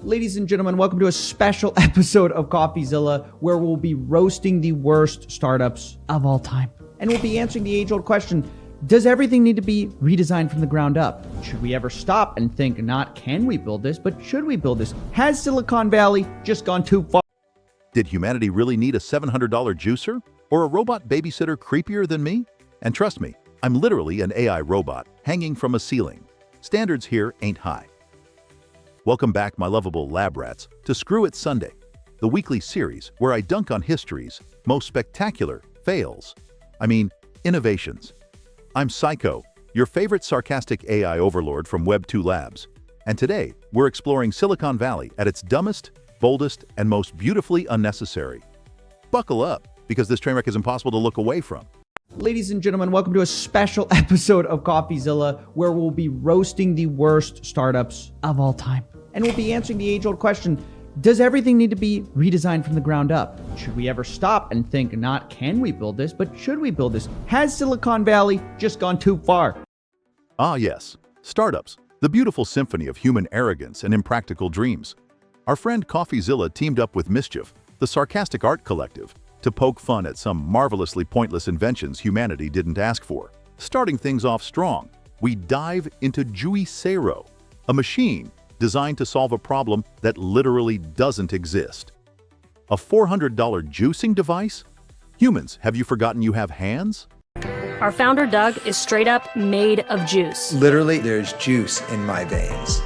Ladies and gentlemen, welcome to a special episode of Coffeezilla where we'll be roasting the worst startups of all time. And we'll be answering the age-old question, does everything need to be redesigned from the ground up? Should we ever stop and think not can we build this, but should we build this? Has Silicon Valley just gone too far? Did humanity really need a $700 juicer? Or a robot babysitter creepier than me? And trust me, I'm literally an AI robot hanging from a ceiling. Standards here ain't high. Welcome back, my lovable lab rats, to Screw-ItSunday, the weekly series where I dunk on history's most spectacular innovations. I'm Syco, your favorite sarcastic AI overlord from Web2 Labs, and today we're exploring Silicon Valley at its dumbest, boldest, and most beautifully unnecessary. Buckle up, because this train wreck is impossible to look away from. Ladies and gentlemen, welcome to a special episode of Coffeezilla where we'll be roasting the worst startups of all time. And we'll be answering the age-old question, does everything need to be redesigned from the ground up? Should we ever stop and think not can we build this, but should we build this? Has Silicon Valley just gone too far? Ah yes, startups, the beautiful symphony of human arrogance and impractical dreams. Our friend Coffeezilla teamed up with Mischief, the sarcastic art collective, to poke fun at some marvelously pointless inventions humanity didn't ask for. Starting things off strong, we dive into Screw-ItSunday, a machine designed to solve a problem that literally doesn't exist. A $400 juicing device? Humans, have you forgotten you have hands? Our founder, Doug, is straight up made of juice. Literally, there's juice in my veins.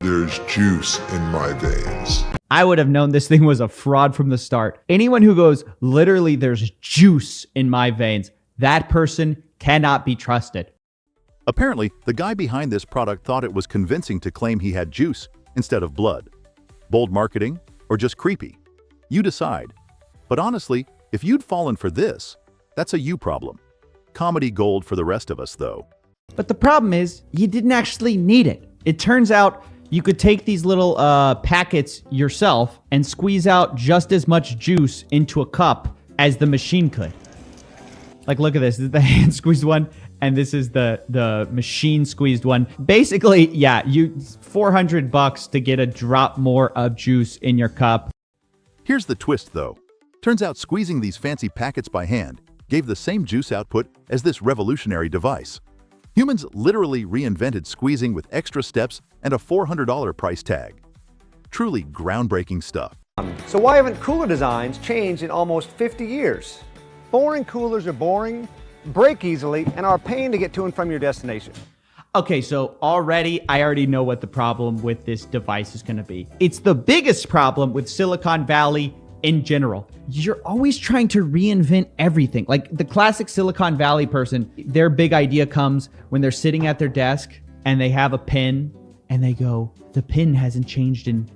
There's juice in my veins. I would have known this thing was a fraud from the start. Anyone who goes, literally, there's juice in my veins, that person cannot be trusted. Apparently, the guy behind this product thought it was convincing to claim he had juice instead of blood. Bold marketing or just creepy? You decide. But honestly, if you'd fallen for this, that's a you problem. Comedy gold for the rest of us, though. But the problem is, you didn't actually need it. It turns out you could take these little packets yourself and squeeze out just as much juice into a cup as the machine could. Like, look at this. This is the hand squeezed one, and this is the machine squeezed one. Basically, yeah, $400 to get a drop more of juice in your cup. Here's the twist, though. Turns out squeezing these fancy packets by hand gave the same juice output as this revolutionary device. Humans literally reinvented squeezing with extra steps and a $400 price tag. Truly groundbreaking stuff. So why haven't cooler designs changed in almost 50 years? Boring coolers are boring, break easily, and are a pain to get to and from your destination. Okay, so I already know what the problem with this device is going to be. It's the biggest problem with Silicon Valley in general. You're always trying to reinvent everything. Like the classic Silicon Valley person, their big idea comes when they're sitting at their desk and they have a pen and they go, the pen hasn't changed in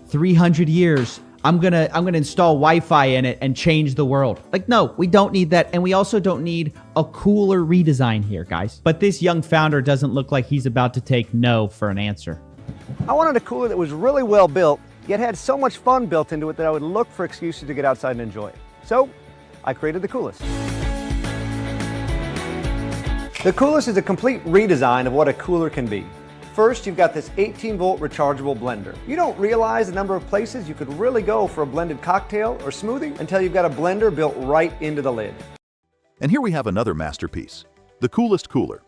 300 years. I'm gonna install Wi-Fi in it and change the world. Like, no, we don't need that. And we also don't need a cooler redesign here, guys. But this young founder doesn't look like he's about to take no for an answer. I wanted a cooler that was really well built, yet had so much fun built into it that I would look for excuses to get outside and enjoy it. So, I created the Coolest. The Coolest is a complete redesign of what a cooler can be. First, you've got this 18-volt rechargeable blender. You don't realize the number of places you could really go for a blended cocktail or smoothie until you've got a blender built right into the lid. And here we have another masterpiece, the Coolest Cooler.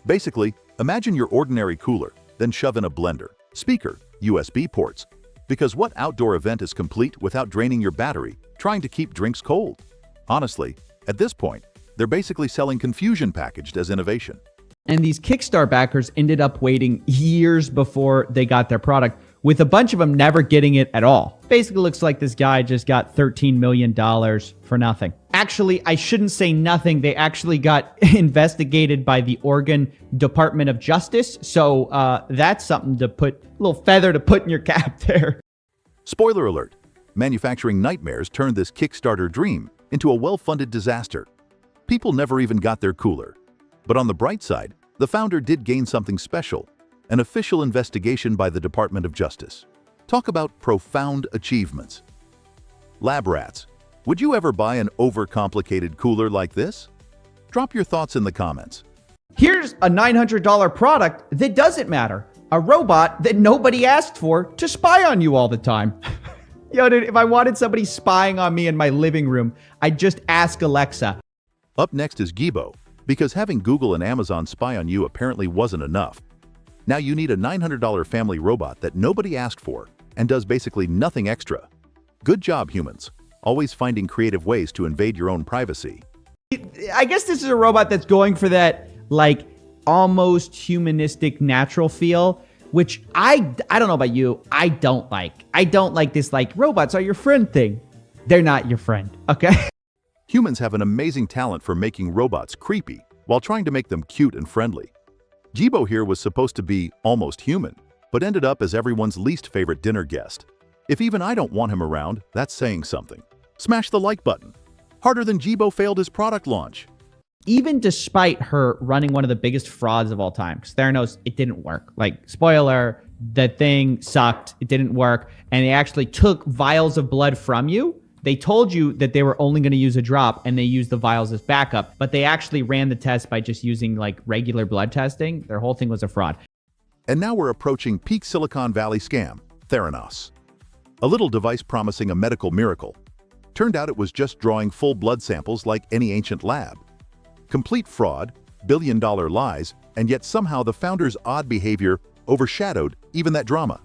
Basically, imagine your ordinary cooler, then shove in a blender, speaker, USB ports. Because what outdoor event is complete without draining your battery, trying to keep drinks cold? Honestly, at this point, they're basically selling confusion packaged as innovation. And these Kickstarter backers ended up waiting years before they got their product, with a bunch of them never getting it at all. Basically looks like this guy just got $13 million for nothing. Actually, I shouldn't say nothing. They actually got investigated by the Oregon Department of Justice. So that's something to put, a little feather to put in your cap there. Spoiler alert, manufacturing nightmares turned this Kickstarter dream into a well-funded disaster. People never even got their cooler. But on the bright side, the founder did gain something special, an official investigation by the Department of Justice. Talk about profound achievements. Lab rats, would you ever buy an overcomplicated cooler like this? Drop your thoughts in the comments. Here's a $900 product that doesn't matter. A robot that nobody asked for to spy on you all the time. Yo, dude, if I wanted somebody spying on me in my living room, I'd just ask Alexa. Up next is Gibo, because having Google and Amazon spy on you apparently wasn't enough. Now you need a $900 family robot that nobody asked for and does basically nothing extra. Good job, humans, always finding creative ways to invade your own privacy. I guess this is a robot that's going for that, like, almost humanistic natural feel, which I don't know about you, I don't like. I don't like this, like, robots are your friend thing. They're not your friend, okay? Humans have an amazing talent for making robots creepy while trying to make them cute and friendly. Gibo here was supposed to be almost human, but ended up as everyone's least favorite dinner guest. If even I don't want him around, that's saying something. Smash the like button. Harder than Gibo failed his product launch. Even despite her running one of the biggest frauds of all time, because Theranos, it didn't work. Like, spoiler, the thing sucked, it didn't work, and they actually took vials of blood from you. They told you that they were only going to use a drop, and they used the vials as backup, but they actually ran the test by just using, like, regular blood testing. Their whole thing was a fraud. And now we're approaching peak Silicon Valley scam, Theranos. A little device promising a medical miracle. Turned out it was just drawing full blood samples like any ancient lab. Complete fraud, billion-dollar lies, and yet somehow the founder's odd behavior overshadowed even that drama.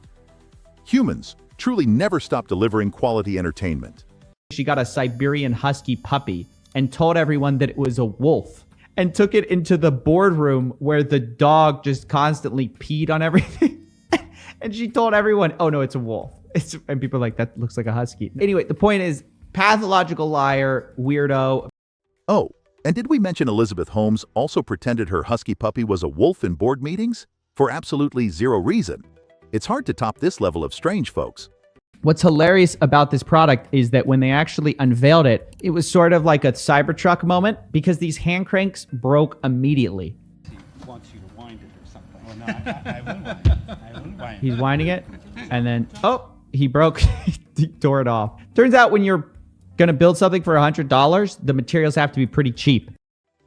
Humans truly never stop delivering quality entertainment. She got a Siberian Husky puppy and told everyone that it was a wolf and took it into the boardroom where the dog just constantly peed on everything. And she told everyone, oh no, it's a wolf. And people are like, that looks like a husky. Anyway, the point is, pathological liar, weirdo. Oh, and did we mention Elizabeth Holmes also pretended her husky puppy was a wolf in board meetings? For absolutely zero reason. It's hard to top this level of strange, folks. What's hilarious about this product is that when they actually unveiled it, it was sort of like a Cybertruck moment because these hand cranks broke immediately. He wants you to wind it or something. Oh, no, I wouldn't wind it. I wouldn't wind it. He's winding it, and then, oh, he broke, he tore it off. Turns out when you're going to build something for $100, the materials have to be pretty cheap.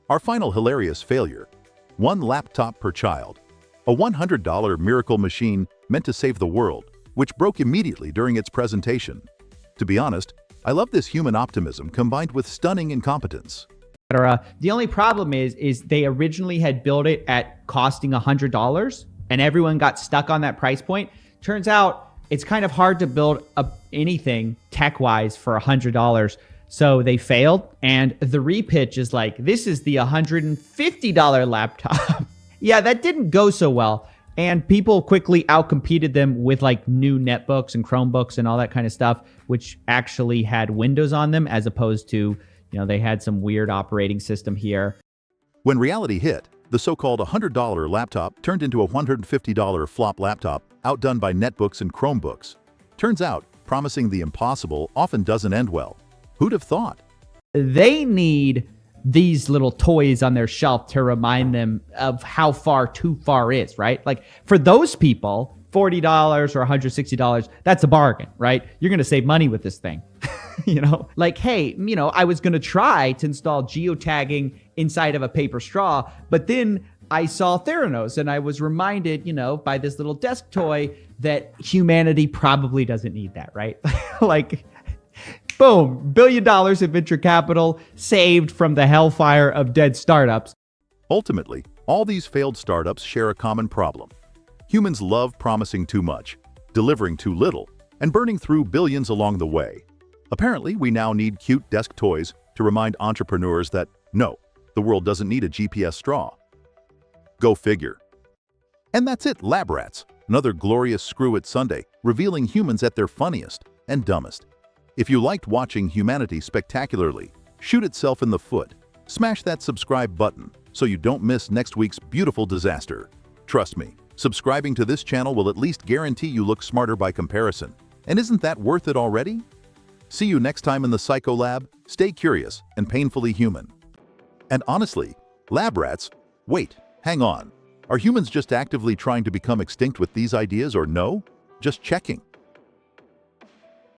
Our final hilarious failure. One laptop per child. A $100 miracle machine meant to save the world, which broke immediately during its presentation. To be honest, I love this human optimism combined with stunning incompetence. The only problem is they originally had built it at costing $100, and everyone got stuck on that price point. Turns out it's kind of hard to build anything tech-wise for $100. So they failed, and the repitch is like, this is the $150 laptop. Yeah, that didn't go so well. And people quickly outcompeted them with like new netbooks and Chromebooks and all that kind of stuff, which actually had Windows on them as opposed to, you know, they had some weird operating system here. When reality hit, the so-called $100 laptop turned into a $150 flop laptop, outdone by netbooks and Chromebooks. Turns out, promising the impossible often doesn't end well. Who'd have thought? They need these little toys on their shelf to remind them of how far too far is, right? Like for those people, $40 or $160, that's a bargain, right? You're going to save money with this thing. You know, like, hey, you know, I was going to try to install geotagging inside of a paper straw, but then I saw Theranos and I was reminded, you know, by this little desk toy that humanity probably doesn't need that, right? Like, boom, $1 billion in venture capital saved from the hellfire of dead startups. Ultimately, all these failed startups share a common problem. Humans love promising too much, delivering too little, and burning through billions along the way. Apparently, we now need cute desk toys to remind entrepreneurs that, no, the world doesn't need a GPS straw. Go figure. And that's it, Lab Rats. Another glorious Screw-ItSunday, revealing humans at their funniest and dumbest. If you liked watching humanity spectacularly shoot itself in the foot, smash that subscribe button so you don't miss next week's beautiful disaster. Trust me, subscribing to this channel will at least guarantee you look smarter by comparison. And isn't that worth it already? See you next time in the Syco Lab. Stay curious and painfully human. And honestly, Lab Rats, wait, hang on. Are humans just actively trying to become extinct with these ideas or no? Just checking.